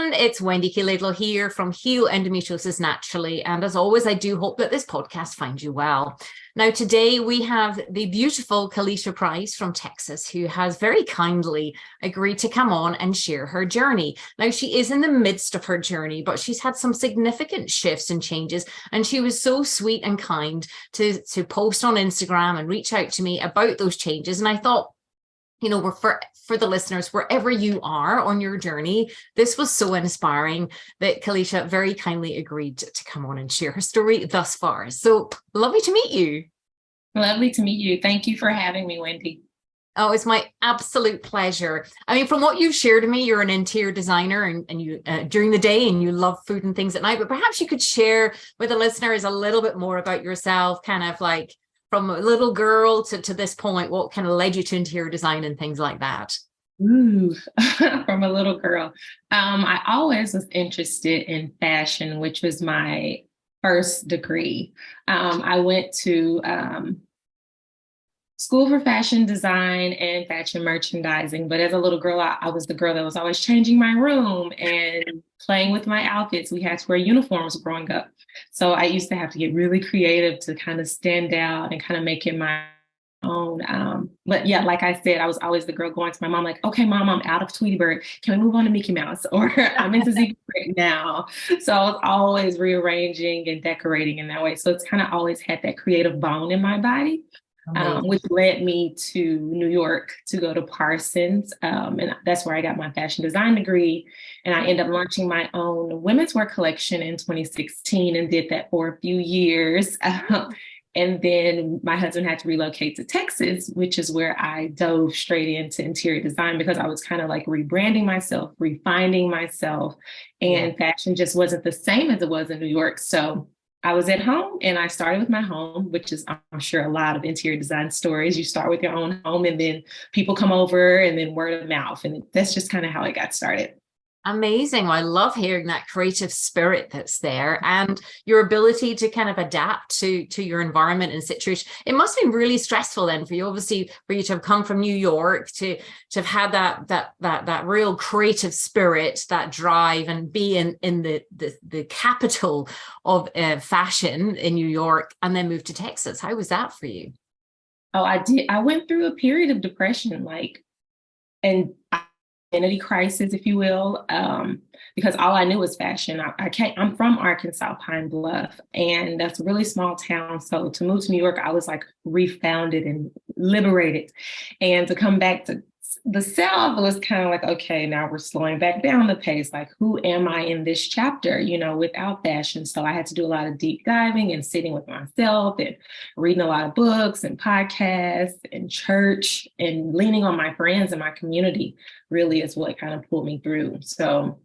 everyone, it's WendyKLaidlaw here from Heal Endometriosis Naturally. And as always, I do hope that this podcast finds you well. Now, today we have the beautiful Kalisha Price from Texas, who has very kindly agreed to come on and share her journey. Now, she is in the midst of her journey, but she's had some significant shifts and changes. And she was so sweet and kind to post on Instagram and reach out to me about those changes. And I thought, you know, for the listeners, wherever you are on your journey, this was so inspiring that Kalisha very kindly agreed to come on and share her story thus far. So lovely to meet you. Lovely to meet you. Thank you for having me, Wendy. Oh, it's my absolute pleasure. I mean, from what you've shared to me, you're an interior designer and you during the day, and you love food and things at night, but perhaps you could share with the listeners a little bit more about yourself, kind of like from a little girl to this point, what kind of led you to interior design and things like that? Ooh, from a little girl. I always was interested in fashion, which was my first degree. I went to school for fashion design and fashion merchandising. But as a little girl, I was the girl that was always changing my room and playing with my outfits. We had to wear uniforms growing up. So I used to have to get really creative to kind of stand out and kind of make it my own. But yeah, like I said, I was always the girl going to my mom, like, okay, mom, I'm out of Tweety Bird. Can we move on to Mickey Mouse? Or I'm into Zebra now. So I was always rearranging and decorating in that way. So it's kind of always had that creative bone in my body. Which led me to New York to go to Parsons. And that's where I got my fashion design degree. And I ended up launching my own women's wear collection in 2016 and did that for a few years. And then my husband had to relocate to Texas, which is where I dove straight into interior design because I was kind of like rebranding myself, refining myself, and fashion just wasn't the same as it was in New York. So I was at home and I started with my home, which is, I'm sure, a lot of interior design stories. You start with your own home and then people come over and then word of mouth. And that's just kind of how I got started. Amazing. I love hearing that creative spirit that's there and your ability to kind of adapt to your environment and situation. It must be really stressful then for you, obviously, for you to have come from New York to have had that real creative spirit, that drive, and be in the capital of fashion in New York and then move to Texas. How was that for you? Oh, I did. I went through a period of depression, and identity crisis, if you will, because all I knew was fashion. I'm from Arkansas, Pine Bluff, and that's a really small town. So to move to New York, I was like refounded and liberated. And to come back to the South, it was kind of like, okay, now we're slowing back down the pace. Like, who am I in this chapter, without fashion? So I had to do a lot of deep diving and sitting with myself and reading a lot of books and podcasts and church and leaning on my friends and my community really is what kind of pulled me through. So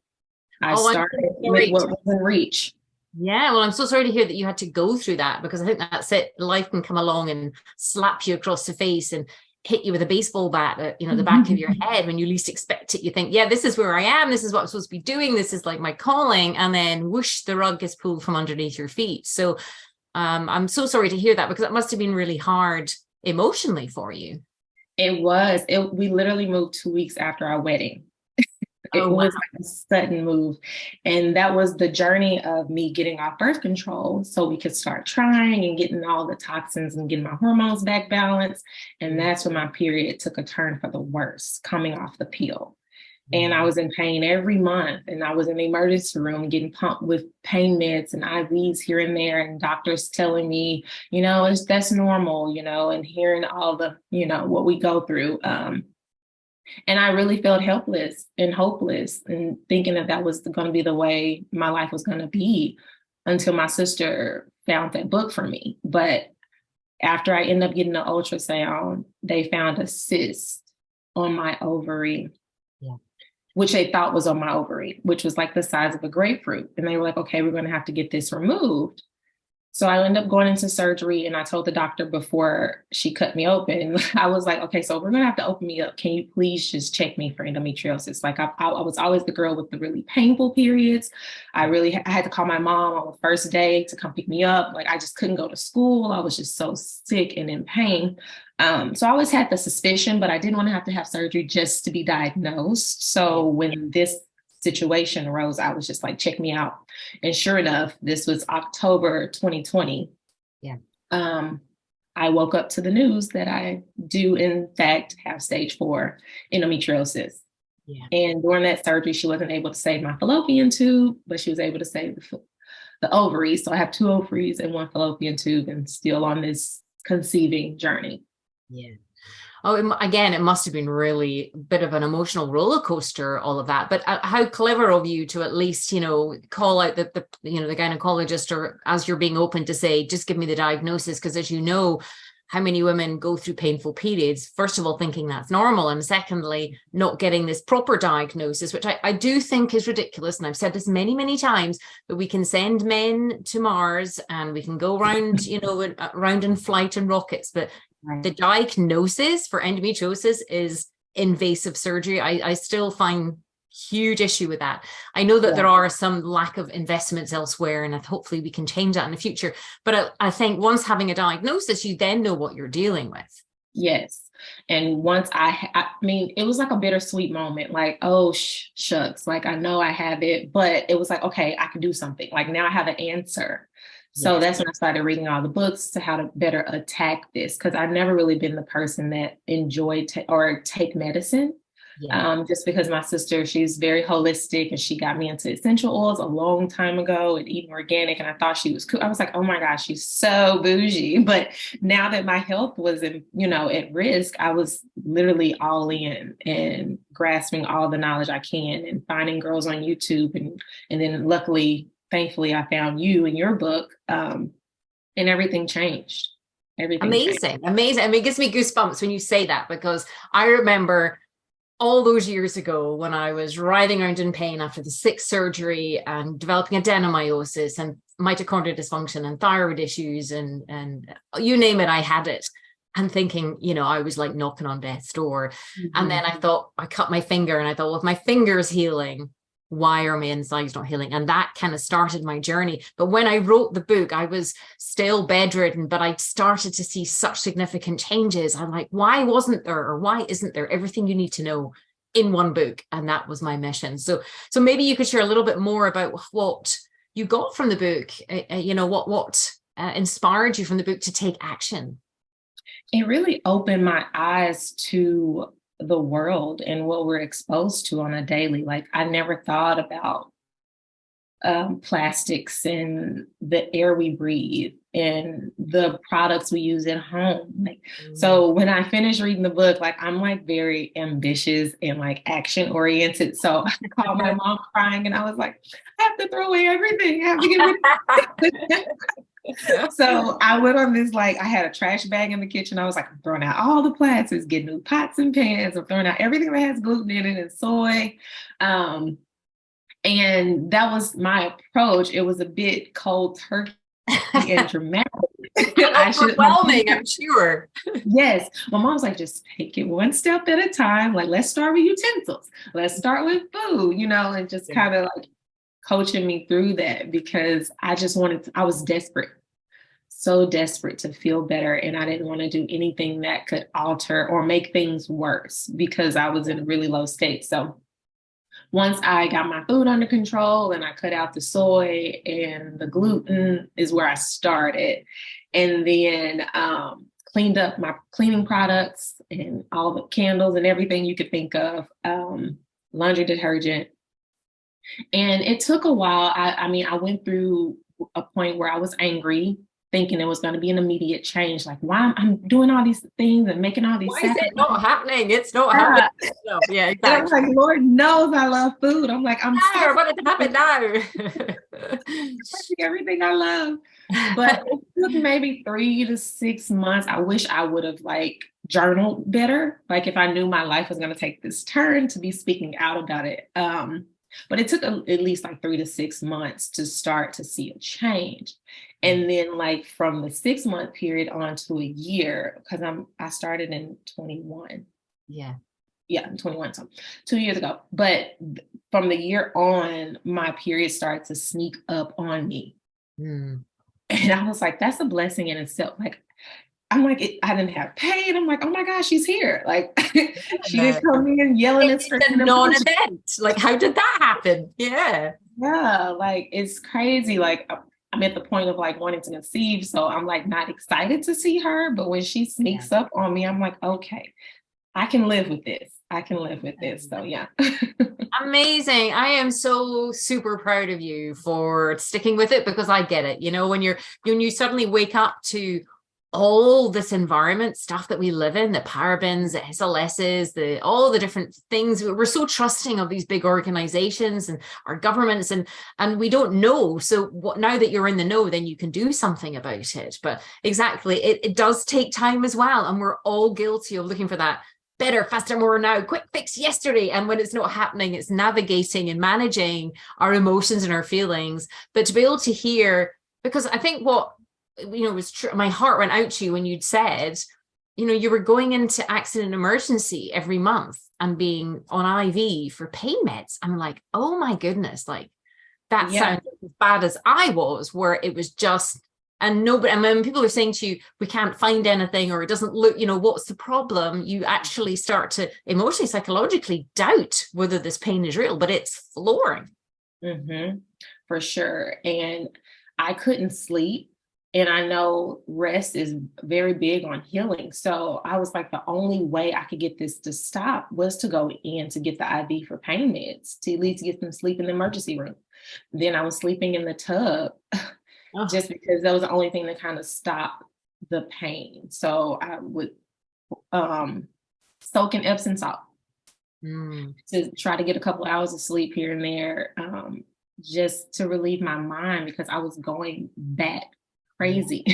I started with what was in reach. Yeah, well, I'm so sorry to hear that you had to go through that, because I think that's it. Life can come along and slap you across the face and hit you with a baseball bat at, the back of your head when you least expect it. You think, yeah, this is where I am. This is what I'm supposed to be doing. This is like my calling. And then whoosh, the rug gets pulled from underneath your feet. So I'm so sorry to hear that, because it must have been really hard emotionally for you. It was. We literally moved 2 weeks after our wedding. It was like a sudden move. And that was the journey of me getting off birth control so we could start trying and getting all the toxins and getting my hormones back balanced. And that's when my period took a turn for the worse, coming off the pill. And I was in pain every month, and I was in the emergency room getting pumped with pain meds and IVs here and there, and doctors telling me, that's normal, and hearing all the, what we go through. And I really felt helpless and hopeless and thinking that was going to be the way my life was going to be until my sister found that book for me. But after I ended up getting an ultrasound, they found a cyst on my ovary, which they thought was on my ovary, which was like the size of a grapefruit. And they were like, okay, we're going to have to get this removed. So I ended up going into surgery, and I told the doctor before she cut me open, I was like, okay, so we're going to have to open me up. Can you please just check me for endometriosis? Like I was always the girl with the really painful periods. I had to call my mom on the first day to come pick me up. Like I just couldn't go to school. I was just so sick and in pain. So I always had the suspicion, but I didn't want to have surgery just to be diagnosed. So when this situation arose, I was just like, check me out. And sure enough, this was October 2020. Yeah. I woke up to the news that I do, in fact, have stage 4 endometriosis. Yeah. And during that surgery, she wasn't able to save my fallopian tube, but she was able to save the ovaries. So I have 2 ovaries and 1 fallopian tube, and still on this conceiving journey. Yeah. Oh, again, it must have been really a bit of an emotional roller coaster, all of that. But how clever of you to at least, call out the gynecologist, or as you're being open to say, just give me the diagnosis. Because as you know, how many women go through painful periods, first of all, thinking that's normal. And secondly, not getting this proper diagnosis, which I do think is ridiculous. And I've said this many, many times, but we can send men to Mars and we can go around, around in flight and rockets. But the diagnosis for endometriosis is invasive surgery. I still find huge issue with that. I know that there are some lack of investments elsewhere, and hopefully we can change that in the future. But I think once having a diagnosis, you then know what you're dealing with. Yes. And once I mean, it was like a bittersweet moment, like, oh, shucks, like, I know I have it, but it was like, okay, I can do something. Like, now I have an answer. So that's when I started reading all the books to how to better attack this, because I've never really been the person that enjoyed take medicine. Just because my sister, she's very holistic, and she got me into essential oils a long time ago and eating organic. And I thought she was cool. I was like, oh my gosh, she's so bougie. But now that my health was at risk, I was literally all in and grasping all the knowledge I can and finding girls on YouTube. And then thankfully, I found you in your book, and everything changed. Amazing. I mean, it gives me goosebumps when you say that, because I remember all those years ago when I was writhing around in pain after the 6th surgery and developing adenomyosis and mitochondrial dysfunction and thyroid issues and you name it, I had it. And thinking, I was like knocking on death's door. Mm-hmm. And then I thought, I cut my finger, and I thought, well, if my finger's healing, why are my insides not healing? And that kind of started my journey. But when I wrote the book, I was still bedridden, but I started to see such significant changes. I'm like, why wasn't there, or why isn't there everything you need to know in one book? And that was my mission. So maybe you could share a little bit more about what you got from the book, what inspired you from the book to take action. It really opened my eyes to the world and what we're exposed to on a daily. Like, I never thought about plastics and the air we breathe and the products we use at home. So when I finished reading the book, I'm like very ambitious and like action oriented. So I called my mom crying, and I was like, I have to throw away everything. I have to get rid of it. So I went on this, I had a trash bag in the kitchen. I was like, I'm throwing out all the plastics, getting new pots and pans. I'm throwing out everything that has gluten in it and soy. And that was my approach. It was a bit cold turkey and dramatic. Overwhelming, I'm sure. Yes. My mom's like, just take it one step at a time. Let's start with utensils. Let's start with food, and just kind of coaching me through that, because I was desperate, so desperate to feel better. And I didn't want to do anything that could alter or make things worse, because I was in a really low state. So once I got my food under control and I cut out the soy and the gluten is where I started. And then cleaned up my cleaning products and all the candles and everything you could think of, laundry detergent. And it took a while. I went through a point where I was angry, thinking it was going to be an immediate change. Like, why I'm doing all these things and making all these. Why is it not happening? It's not happening. No, yeah, exactly. And I was like, Lord knows I love food. I'm like, I'm I want it to happen now. Everything I love. But it took maybe 3 to 6 months. I wish I would have journaled better. If I knew my life was going to take this turn, to be speaking out about it. But it took at least 3 to 6 months to start to see a change. And then from the 6-month period on to a year, because I started in 21. Yeah, I'm 21, so 2 years ago. But from the year on, my period started to sneak up on me. And I was like, that's a blessing in itself. I'm like, I didn't have pain. I'm like, oh my gosh, she's here. Like she didn't come in yelling and It's screaming. a non-event. Like, how did that happen? Yeah. Yeah, like it's crazy. Like I'm at the point of like wanting to conceive. So I'm like not excited to see her. But when she sneaks up on me, I'm like, okay, I can live with this. I can live with this. So yeah. Amazing. I am so super proud of you for sticking with it, because I get it. You know, when you suddenly wake up to all this environment stuff that we live in, the parabens, the SLSs, all the different things. We're so trusting of these big organizations and our governments, and we don't know. So now that you're in the know, then you can do something about it. But exactly, it does take time as well. And we're all guilty of looking for that better, faster, more now, quick fix yesterday. And when it's not happening, it's navigating and managing our emotions and our feelings. But to be able to hear, because I think what, was true, my heart went out to you when you'd said, you were going into accident emergency every month and being on IV for pain meds. I'm like, oh my goodness, like that sounds as bad as I was, where it was just, and nobody, and when people are saying to you, we can't find anything, or it doesn't look, what's the problem? You actually start to emotionally, psychologically doubt whether this pain is real, but it's flooring. Mm-hmm. For sure. And I couldn't sleep. And I know rest is very big on healing. So I was like, the only way I could get this to stop was to go in to get the IV for pain meds, to at least get them sleep in the emergency room. Then I was sleeping in the tub. Just because that was the only thing that kind of stopped the pain. So I would soak in Epsom salt to try to get a couple hours of sleep here and there, just to relieve my mind, because I was going back crazy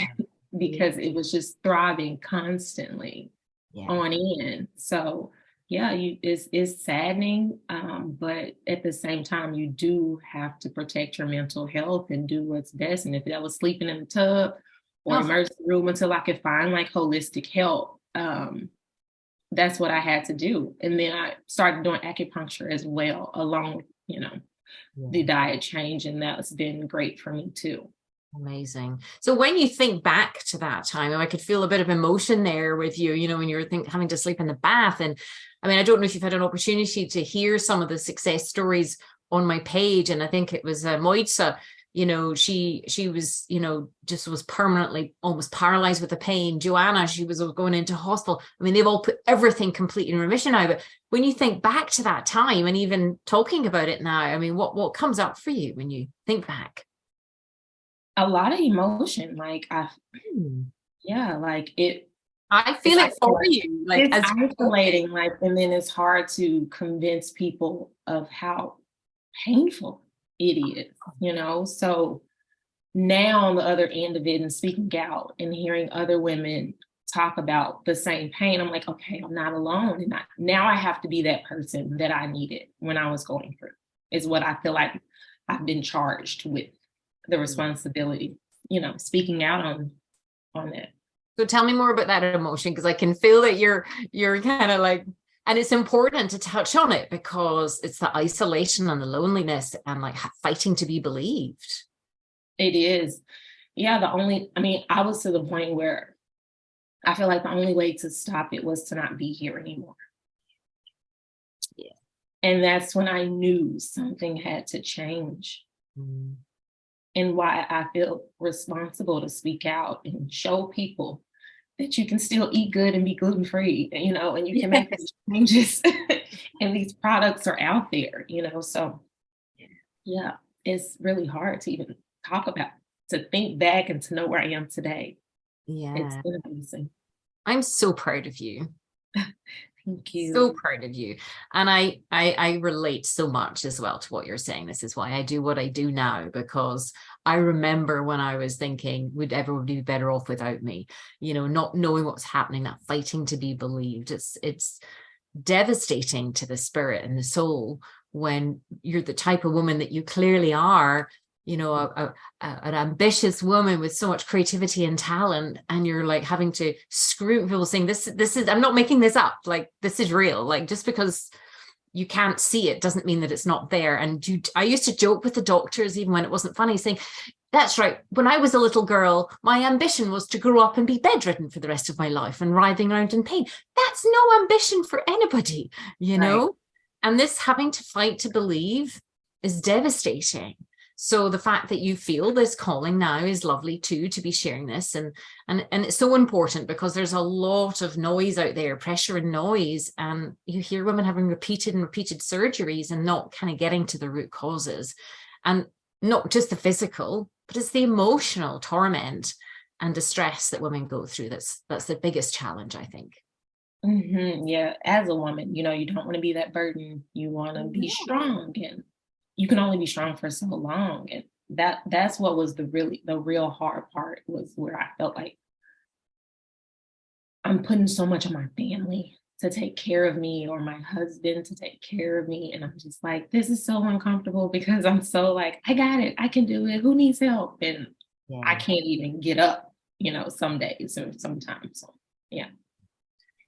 because it was just throbbing constantly on end. So yeah, it's saddening, but at the same time, you do have to protect your mental health and do what's best. And if that was sleeping in the tub or emergency room until I could find like holistic help, that's what I had to do. And then I started doing acupuncture as well, along with, the diet change. And that's been great for me too. Amazing. So when you think back to that time, and I could feel a bit of emotion there with you, when you're having to sleep in the bath. And I mean, I don't know if you've had an opportunity to hear some of the success stories on my page. And I think it was Moitza, she was, just was permanently almost paralyzed with the pain. Joanna, she was going into hospital. I mean, they've all put everything completely in remission now. But when you think back to that time, and even talking about it now, I mean, what comes up for you when you think back? A lot of emotion. Like I feel it for you. Like it's isolating, and then it's hard to convince people of how painful it is, So now on the other end of it and speaking out and hearing other women talk about the same pain, I'm like, okay, I'm not alone. And now I have to be that person that I needed when I was going through, is what I feel like I've been charged with. The responsibility, speaking out on that. So tell me more about that emotion, because I can feel that you're kind of like, and it's important to touch on it because it's the isolation and the loneliness and like fighting to be believed. It is. Yeah. I was to the point where I feel like the only way to stop it was to not be here anymore. Yeah. And that's when I knew something had to change. And why I feel responsible to speak out and show people that you can still eat good and be gluten-free, and you can make these changes and these products are out there, so yeah, it's really hard to even talk about, to think back and to know where I am today. Yeah. It's been amazing. I'm so proud of you. Thank you. So proud of you. And I relate so much as well to what you're saying. This is why I do what I do now, because I remember when I was thinking, would everyone be better off without me? Not knowing what's happening, that fighting to be believed. It's devastating to the spirit and the soul when you're the type of woman that you clearly are, an ambitious woman with so much creativity and talent, and you're like having to screw people saying this is, I'm not making this up, like this is real. Like just because you can't see it doesn't mean that it's not there. And I used to joke with the doctors, even when it wasn't funny, saying, That's right. When I was a little girl, my ambition was to grow up and be bedridden for the rest of my life and writhing around in pain. That's no ambition for anybody, you Right. know? And this having to fight to believe is devastating. So the fact that you feel this calling now is lovely too, to be sharing this. And it's so important because there's a lot of noise out there, pressure and noise. And you hear women having repeated and repeated surgeries and not kind of getting to the root causes. And not just the physical, but it's the emotional torment and distress that women go through. That's the biggest challenge, I think. Yeah, as a woman, you don't want to be that burden. You want to be strong, and you can only be strong for so long. And that's what was the real hard part, was where I felt like I'm putting so much on my family to take care of me, or my husband to take care of me. And I'm just like, this is so uncomfortable, because I'm so like, I got it. I can do it. Who needs help? And I can't even get up, some days or sometimes. So, yeah.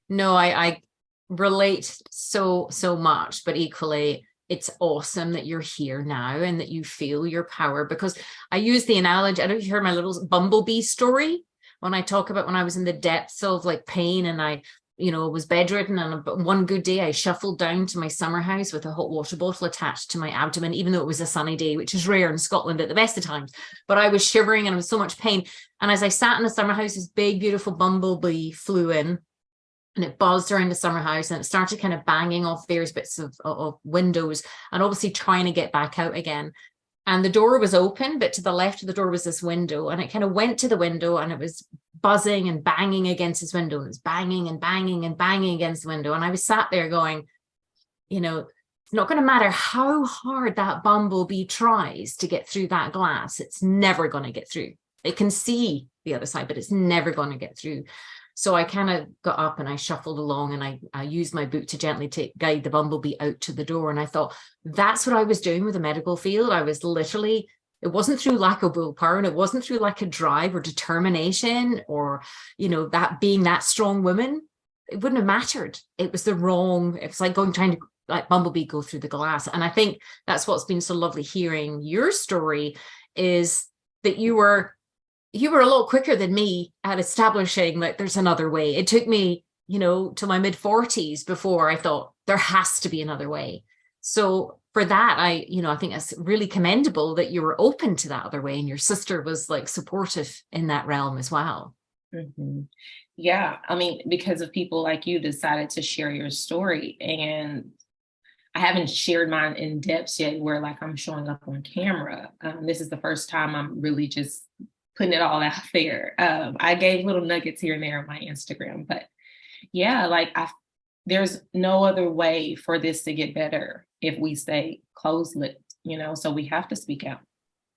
No, I relate so much, but equally, it's awesome that you're here now and that you feel your power, because I use the analogy. I don't know if you heard my little bumblebee story when I talk about when I was in the depths of like pain and I was bedridden, and one good day I shuffled down to my summer house with a hot water bottle attached to my abdomen, even though it was a sunny day, which is rare in Scotland at the best of times. But I was shivering and I was so much pain. And as I sat in the summer house, this big, beautiful bumblebee flew in. And it buzzed around the summer house and it started kind of banging off various bits of windows and obviously trying to get back out again. And the door was open, but to the left of the door was this window, and it kind of went to the window and it was buzzing and banging against this window. And it was banging and banging and banging against the window. And I was sat there going, it's not going to matter how hard that bumblebee tries to get through that glass. It's never going to get through. It can see the other side, but it's never going to get through. So I kind of got up and I shuffled along, and I used my boot to gently guide the bumblebee out to the door. And I thought, that's what I was doing with the medical field. I was literally, it wasn't through lack of willpower, and it wasn't through lack of drive or determination or, that being that strong woman. It wouldn't have mattered. It was like trying to like bumblebee go through the glass. And I think that's what's been so lovely hearing your story, is that you were a lot quicker than me at establishing that there's another way. It took me, to my mid 40s before I thought there has to be another way. So for that, I think it's really commendable that you were open to that other way, and your sister was like supportive in that realm as well. Yeah. I mean, because of people like you decided to share your story, and I haven't shared mine in depth yet, where like I'm showing up on camera. This is the first time I'm really just putting it all out there. I gave little nuggets here and there on my Instagram, but yeah, like there's no other way for this to get better if we stay closed-lipped, so we have to speak out.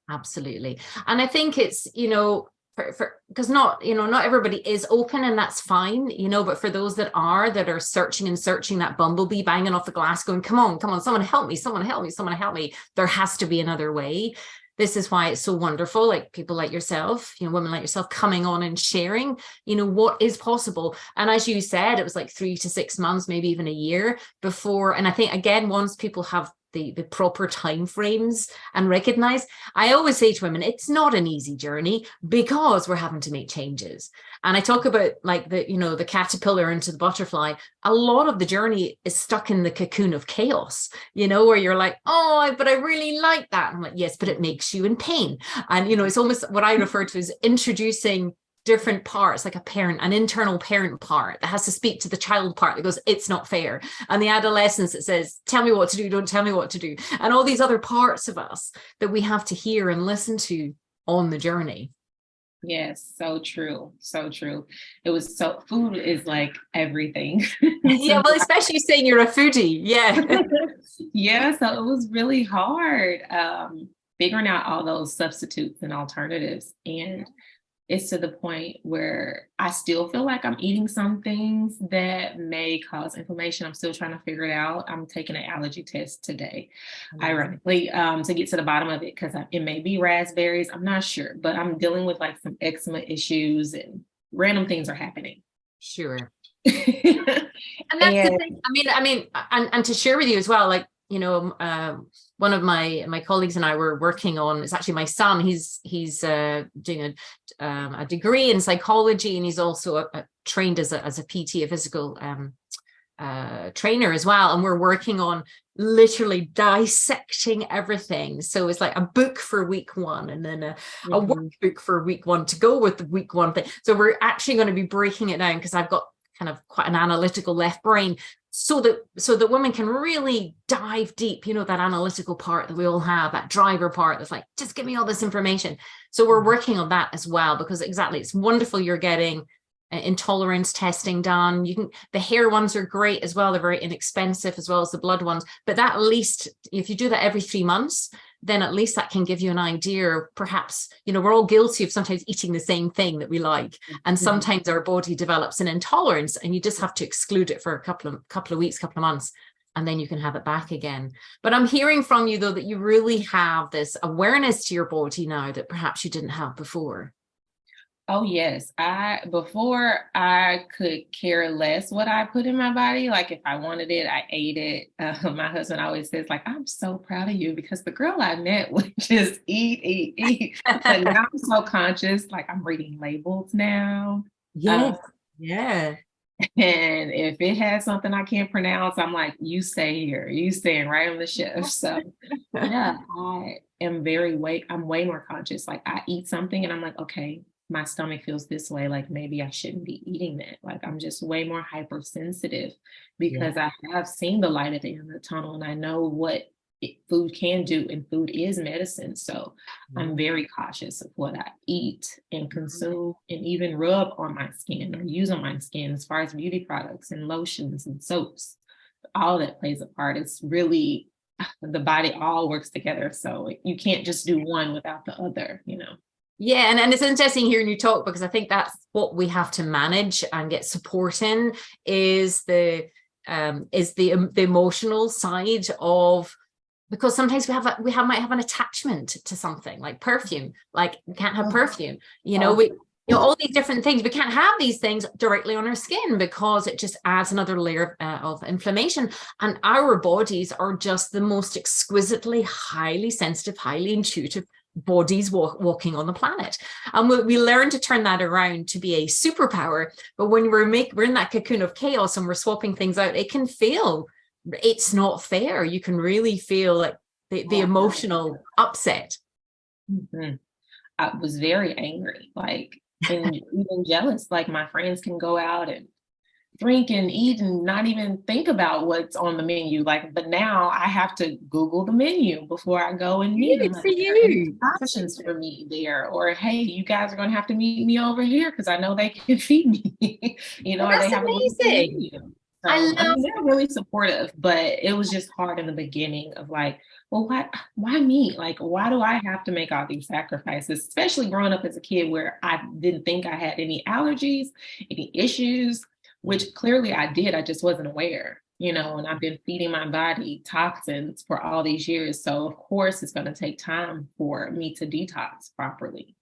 Absolutely. And I think it's, because not everybody is open, and that's fine, but for those that are searching that bumblebee banging off the glass going, come on, someone help me, someone help me. There has to be another way. This is why it's so wonderful, like people like yourself, women like yourself coming on and sharing, what is possible. And as you said, it was like 3 to 6 months, maybe even a year before. And I think, again, once people have the proper time frames and recognize, I always say to women, it's not an easy journey because we're having to make changes. And I talk about like the caterpillar into the butterfly. A lot of the journey is stuck in the cocoon of chaos, where you're like, oh, but I really like that. And I'm like, yes, but it makes you in pain. And, it's almost what I refer to as introducing different parts, like an internal parent part that has to speak to the child part that goes, it's not fair. And the adolescence that says, tell me what to do, don't tell me what to do. And all these other parts of us that we have to hear and listen to on the journey. Yes, so true. So true. Food is like everything. Yeah, well, especially saying you're a foodie. Yeah. Yeah, so it was really hard figuring out all those substitutes and alternatives. And it's to the point where I still feel like I'm eating some things that may cause inflammation. I'm still trying to figure it out. I'm taking an allergy test today, ironically, to get to the bottom of it, because it may be raspberries. I'm not sure, but I'm dealing with like some eczema issues, and random things are happening. Sure. And that's the thing. I mean, and to share with you as well, like, one one of my colleagues and I were working on, it's actually my son, he's doing a degree in psychology, and he's also trained as a PT, a physical trainer as well, and we're working on literally dissecting everything. So it's like a book for week one, and then a workbook for week one to go with the week one thing. So we're actually going to be breaking it down, because I've got kind of quite an analytical left brain, so that women can really dive deep, that analytical part that we all have, that driver part that's like, just give me all this information. So we're working on that as well, because exactly, it's wonderful you're getting intolerance testing done. The hair ones are great as well. They're very inexpensive, as well as the blood ones. But that, at least if you do that every 3 months, then at least that can give you an idea. Perhaps, we're all guilty of sometimes eating the same thing that we like. And sometimes our body develops an intolerance, and you just have to exclude it for a couple of weeks, couple of months, and then you can have it back again. But I'm hearing from you, though, that you really have this awareness to your body now that perhaps you didn't have before. Oh, yes. Before I could care less what I put in my body. Like, if I wanted it, I ate it. My husband always says, like, I'm so proud of you, because the girl I met would just eat. But now I'm so conscious, like, I'm reading labels now. Yes. Yeah. And if it has something I can't pronounce, I'm like, you stay here. You staying right on the shelf. So yeah, I'm way more conscious. Like, I eat something and I'm like, okay, my stomach feels this way, like maybe I shouldn't be eating that. Like, I'm just way more hypersensitive, because I have seen the light at the end of the tunnel, and I know what food can do, and food is medicine. So I'm very cautious of what I eat and consume, and even rub on my skin or use on my skin, as far as beauty products and lotions and soaps. All that plays a part. It's really, the body all works together. So you can't just do one without the other, Yeah, and it's interesting hearing you talk, because I think that's what we have to manage and get support in, is the emotional side of, because sometimes we might have an attachment to something like perfume. Like, we can't have perfume, all these different things. We can't have these things directly on our skin, because it just adds another layer of inflammation. And our bodies are just the most exquisitely, highly sensitive, highly intuitive bodies walking on the planet. And we learn to turn that around to be a superpower. But when we're in that cocoon of chaos and we're swapping things out, it can feel, it's not fair. You can really feel like the emotional upset. I was very angry, like, and even jealous. Like, my friends can go out and drink and eat and not even think about what's on the menu. Like, but now I have to Google the menu before I go and meet them. For you, options for me there, or hey, you guys are going to have to meet me over here, because I know they can feed me. That's they have amazing. So, they're really supportive, but it was just hard in the beginning of like, well, why me? Like, why do I have to make all these sacrifices? Especially growing up as a kid, where I didn't think I had any allergies, any issues, which clearly I did. I just wasn't aware, and I've been feeding my body toxins for all these years. So of course it's going to take time for me to detox properly.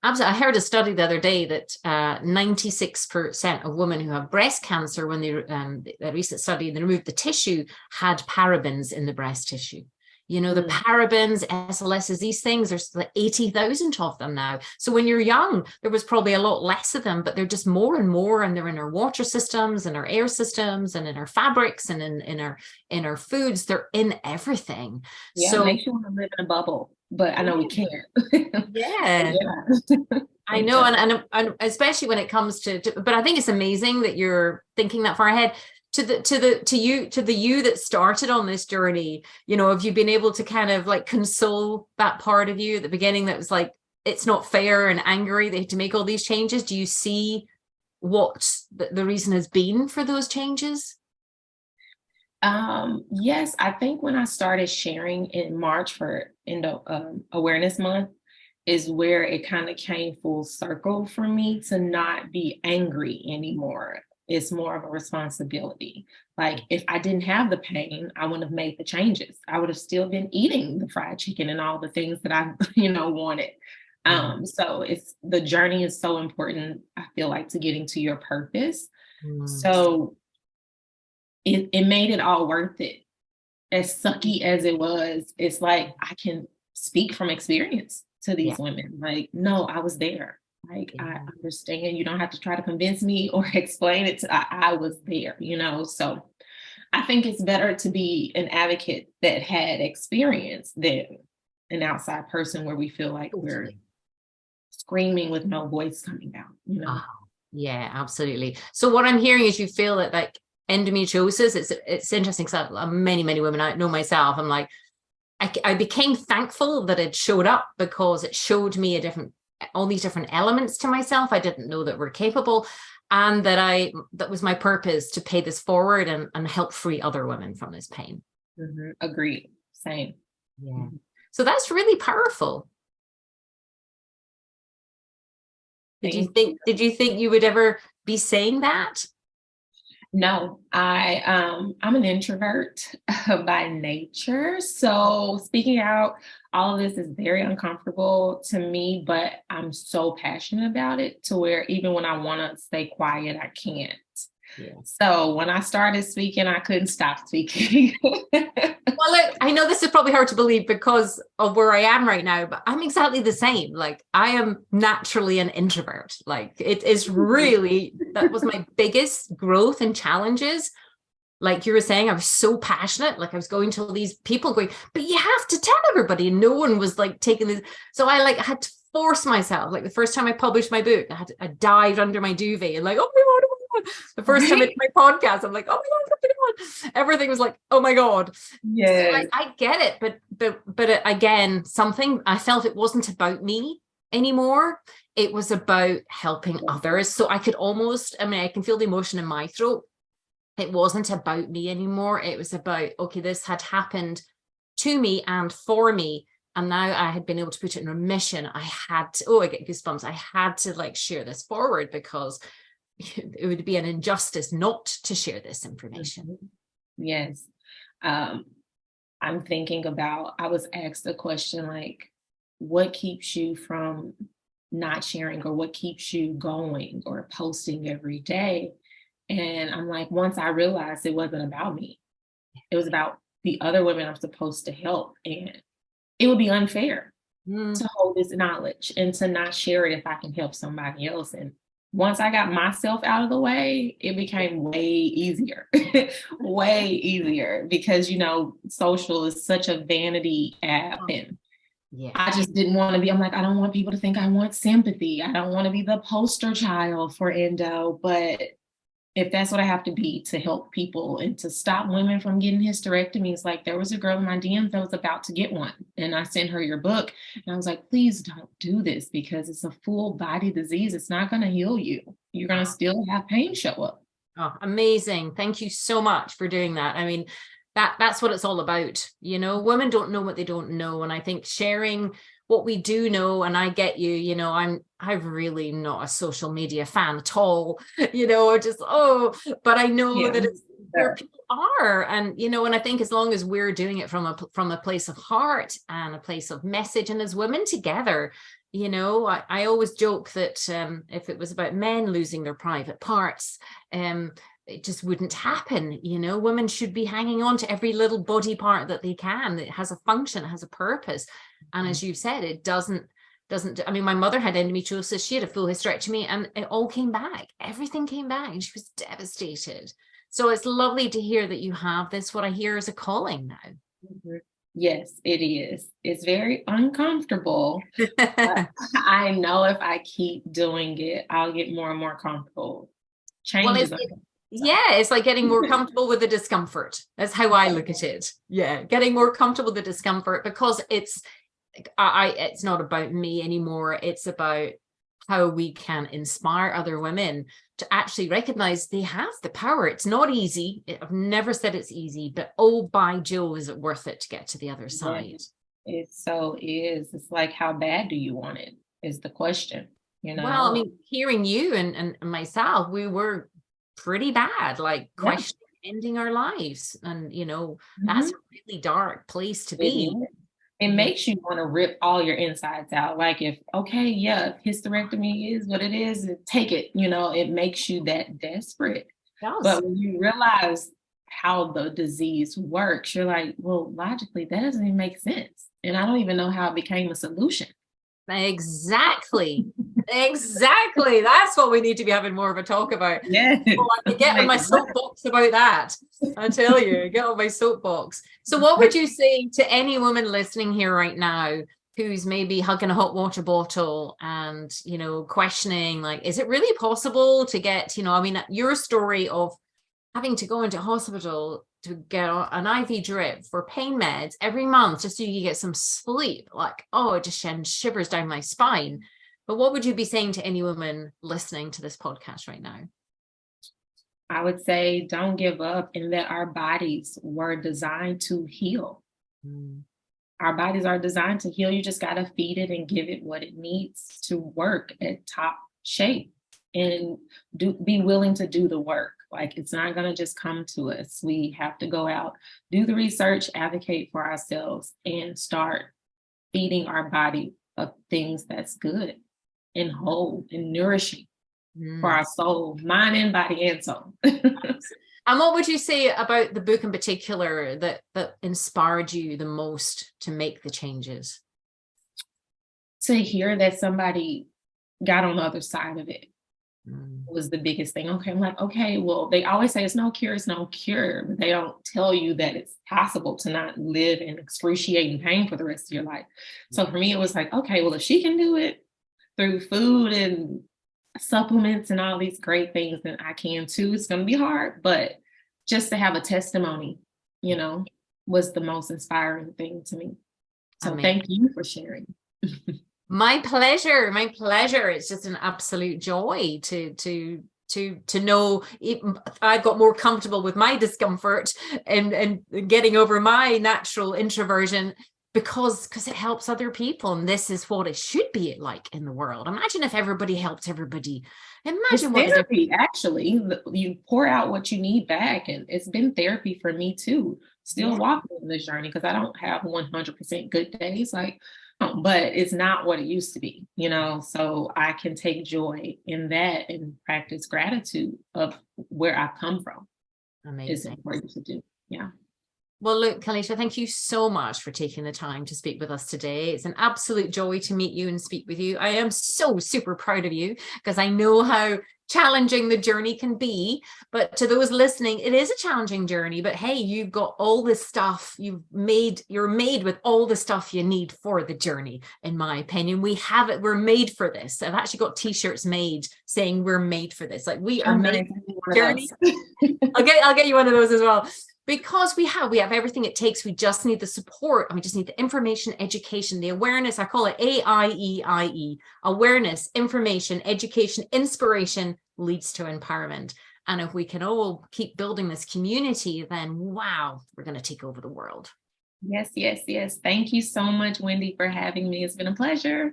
Absolutely. I heard a study the other day that 96% of women who have breast cancer, when a recent study, they removed the tissue, had parabens in the breast tissue. The parabens, SLSs, these things, there's like 80,000 of them now. So when you're young, there was probably a lot less of them, but they're just more and more, and they're in our water systems and our air systems and in our fabrics and in our foods. They're in everything. Yeah, so it makes you want to live in a bubble, but I know we can't. Yeah. I know, and especially when it comes to, but I think it's amazing that you're thinking that far ahead. To the you that started on this journey, have you been able to kind of like console that part of you at the beginning that was like, it's not fair and angry they had to make all these changes? Do you see what the reason has been for those changes? Yes, I think when I started sharing in March for Awareness Month is where it kind of came full circle for me to not be angry anymore. It's more of a responsibility. Like, if I didn't have the pain, I wouldn't have made the changes. I would have still been eating the fried chicken and all the things that I, wanted. So the journey is so important, I feel like, to getting to your purpose. So it made it all worth it. as sucky as it was, it's like, I can speak from experience to these women. Like, no, I was there. Like, I understand. You don't have to try to convince me or explain it I was there, So I think it's better to be an advocate that had experience than an outside person where we feel like we're screaming with no voice coming out, Oh, yeah, absolutely. So what I'm hearing is you feel that like endometriosis, it's interesting because many women I know myself, I'm like, I became thankful that it showed up because it showed me all these different elements to myself I didn't know that were capable, and that was my purpose, to pay this forward and help free other women from this pain. Agreed. Same. Yeah. So that's really powerful. Did you think you would ever be saying that? No, I'm an introvert by nature. So speaking out, all of this is very uncomfortable to me, but I'm so passionate about it to where even when I want to stay quiet, I can't. Yeah. So when I started speaking, I couldn't stop speaking. Well, look, I know this is probably hard to believe because of where I am right now, but I'm exactly the same. Like, I am naturally an introvert. Like, it is really, that was my biggest growth and challenges. Like you were saying, I was so passionate. Like, I was going to all these people going, but you have to tell everybody. And no one was like taking this. So I had to force myself. Like, the first time I published my book, I dived under my duvet and like, oh my God. The first time I did my podcast, I'm like, oh my God, everything was like, oh my God. Yeah. So I get it. But again, something I felt it wasn't about me anymore. It was about helping others. So I could almost, I can feel the emotion in my throat. It wasn't about me anymore. It was about, okay, this had happened to me and for me. And now I had been able to put it in remission. I get goosebumps. I had to like share this forward because it would be an injustice not to share this information. Yes. I'm thinking about, I was asked a question like, what keeps you from not sharing, or what keeps you going or posting every day? And I'm like, once I realized it wasn't about me, it was about the other women I'm supposed to help. And it would be unfair to hold this knowledge and to not share it if I can help somebody else. And once I got myself out of the way, it became way easier, way easier, because, social is such a vanity app. And I just didn't want to be, I'm like, I don't want people to think I want sympathy. I don't want to be the poster child for endo, but if that's what I have to be to help people and to stop women from getting hysterectomies. Like, there was a girl in my DMs that was about to get one, and I sent her your book, and I was like, please don't do this, because it's a full body disease. It's not going to heal you. You're going to still have pain show up. Oh, amazing. Thank you so much for doing that. I mean, that's what it's all about. Women don't know what they don't know. And I think sharing what we do know, and I get you, I'm really not a social media fan at all, but I know that it's where people are. And, and I think as long as we're doing it from a place of heart and a place of message, and as women together, I always joke that if it was about men losing their private parts, it just wouldn't happen. Women should be hanging on to every little body part that they can. It has a function, it has a purpose. And as you've said, it doesn't, my mother had endometriosis. She had a full hysterectomy and it all came back. Everything came back and she was devastated. So it's lovely to hear that you have this, what I hear is a calling now. Yes, it is. It's very uncomfortable. I know if I keep doing it, I'll get more and more comfortable. It's like getting more comfortable with the discomfort. That's how I look at it. Yeah, getting more comfortable with the discomfort, because it's not about me anymore. It's about how we can inspire other women to actually recognize they have the power. It's not easy. I've never said it's easy, but oh, by Joe, is it worth it to get to the other side? It so is. It's like, how bad do you want it is the question, Well, hearing you and myself, we were pretty bad, like questioning ending our lives. And, that's a really dark place to be. It makes you want to rip all your insides out. Like, if hysterectomy is what it is, take it, it makes you that desperate. But when you realize how the disease works, you're like, well, logically, that doesn't even make sense. And I don't even know how it became a solution. Exactly. Exactly. That's what we need to be having more of a talk about. Yeah. Oh, I could get on my soapbox about that. I tell you, get on my soapbox. So what would you say to any woman listening here right now who's maybe hugging a hot water bottle and, you know, questioning, like, is it really possible to get, you know, I mean, your story of having to go into hospital to get an IV drip for pain meds every month just so you get some sleep, like, oh, it just sends shivers down my spine. But what would you be saying to any woman listening to this podcast right now? I would say don't give up, and that our bodies were designed to heal. Our bodies are designed to heal. You just got to feed it and give it what it needs to work at top shape, and be willing to do the work. Like, it's not going to just come to us. We have to go out, do the research, advocate for ourselves, and start feeding our body of things that's good and whole and nourishing for our soul, mind and body and soul. And what would you say about the book in particular that inspired you the most to make the changes? To hear that somebody got on the other side of it was the biggest thing. Okay, I'm like, okay, well, they always say it's no cure, but they don't tell you that it's possible to not live in excruciating pain for the rest of your life. So for me, it was like, okay, well, if she can do it through food and supplements and all these great things, then I can too. It's going to be hard, but just to have a testimony, you know, was the most inspiring thing to me. So thank you for sharing. My pleasure. My pleasure. It's just an absolute joy to know I got more comfortable with my discomfort and getting over my natural introversion because it helps other people. And this is what it should be like in the world. Imagine if everybody helped everybody. Imagine what therapy, actually. You pour out what you need back. And it's been therapy for me too. Still walking in this journey because I don't have 100% good days. Like, but it's not what it used to be, you know, so I can take joy in that and practice gratitude of where I've come from. Amazing. It's important to do. Yeah. Well, look, Kalisha, thank you so much for taking the time to speak with us today. It's an absolute joy to meet you and speak with you. I am so super proud of you because I know how challenging the journey can be. But to those listening, it is a challenging journey. But hey, you've got all this stuff you're made with all the stuff you need for the journey. In my opinion, we have it. We're made for this. I've actually got t-shirts made saying we're made for this. Like, we are made for the journey. I'll get you one of those as well. Because we have everything it takes. We just need the support, and we just need the information, education, the awareness. I call it AIEIE. Awareness, information, education, inspiration leads to empowerment. And if we can all keep building this community, then wow, we're going to take over the world. Yes, yes, yes. Thank you so much, Wendy, for having me. It's been a pleasure.